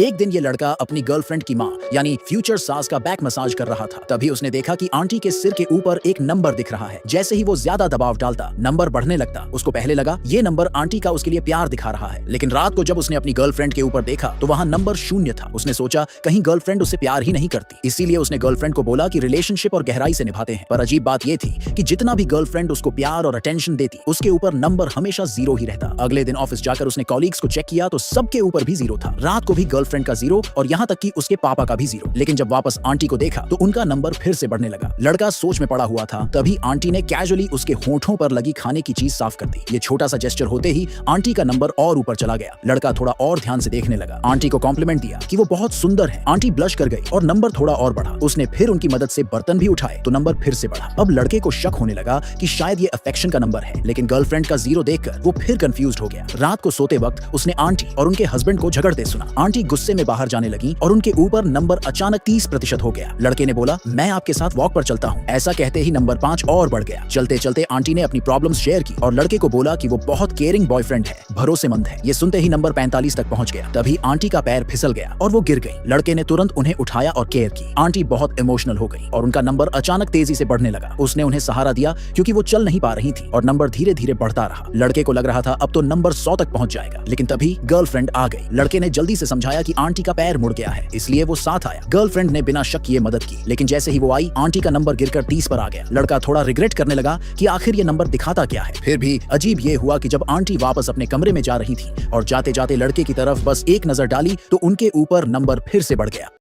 एक दिन ये लड़का अपनी गर्लफ्रेंड की माँ यानी फ्यूचर सास का बैक मसाज कर रहा था। तभी उसने देखा कि आंटी के सिर के ऊपर एक नंबर दिख रहा है। जैसे ही वो ज्यादा दबाव डालता नंबर बढ़ने लगता। उसको पहले लगा ये नंबर आंटी का उसके लिए प्यार दिखा रहा है, लेकिन रात को जब उसने अपनी गर्लफ्रेंड के ऊपर देखा तो वहाँ नंबर 0 था। उसने सोचा कहीं गर्लफ्रेंड उससे प्यार ही नहीं करती, इसीलिए उसने गर्लफ्रेंड को बोला कि रिलेशनशिप और गहराई से निभाते हैं। पर अजीब बात ये थी कि जितना भी गर्लफ्रेंड उसको प्यार और अटेंशन देती उसके ऊपर नंबर हमेशा 0 ही रहता। अगले दिन ऑफिस जाकर उसने कॉलीग्स को चेक किया तो सबके ऊपर भी 0 था। रात को भी गर्लफ्रेंड का 0 और यहाँ तक कि उसके पापा का भी 0। लेकिन जब वापस आंटी को देखा तो उनका नंबर फिर से बढ़ने लगा। लड़का सोच में पड़ा हुआ था, तभी आंटी ने कैजुअली उसके होंठों पर लगी खाने की चीज साफ कर दी। ये छोटा सा जेस्चर होते ही आंटी का नंबर और ऊपर चला गया। लड़का थोड़ा और ध्यान से देखने लगा। आंटी को कॉम्प्लीमेंट दिया कि वो बहुत सुंदर है। आंटी ब्लश कर गई और नंबर थोड़ा और बढ़ा। उसने फिर उनकी मदद से बर्तन भी उठाए तो नंबर फिर से बढ़ा। अब लड़के को शक होने लगा कि शायद ये अफेक्शन का नंबर है, लेकिन गर्लफ्रेंड का 0 देखकर वो फिर कंफ्यूज्ड हो गया। रात को सोते वक्त उसने आंटी और उनके हस्बैंड को झगड़ते सुना। आंटी गुस्से में बाहर जाने लगी और उनके ऊपर नंबर अचानक 30% हो गया। लड़के ने बोला मैं आपके साथ वॉक पर चलता हूँ। ऐसा कहते ही नंबर 5 और बढ़ गया। चलते चलते आंटी ने अपनी प्रॉब्लम्स शेयर की और लड़के को बोला कि वो बहुत केयरिंग बॉयफ्रेंड है, भरोसेमंद है। ये सुनते ही नंबर 45 तक पहुंच गया। तभी आंटी का पैर फिसल गया और वो गिर गई। लड़के ने तुरंत उन्हें उठाया और केयर की। आंटी बहुत इमोशनल हो गई और उनका नंबर अचानक तेजी से बढ़ने लगा। उसने उन्हें सहारा दिया क्योंकि वो चल नहीं पा रही थी और नंबर धीरे धीरे बढ़ता रहा। लड़के को लग रहा था अब तो नंबर 100 तक पहुंच जाएगा, लेकिन तभी गर्लफ्रेंड आ गई। लड़के ने जल्दी से समझाया कि आंटी का पैर मुड़ गया है, इसलिए वो साथ आया। गर्लफ्रेंड ने बिना शक किए मदद की, लेकिन जैसे ही वो आई आंटी का नंबर गिरकर 30 पर आ गया। लड़का थोड़ा रिग्रेट करने लगा कि आखिर ये नंबर दिखाता क्या है। फिर भी अजीब ये हुआ कि जब आंटी वापस अपने कमरे में जा रही थी और जाते जाते लड़के की तरफ बस एक नजर डाली तो उनके ऊपर नंबर फिर से बढ़ गया।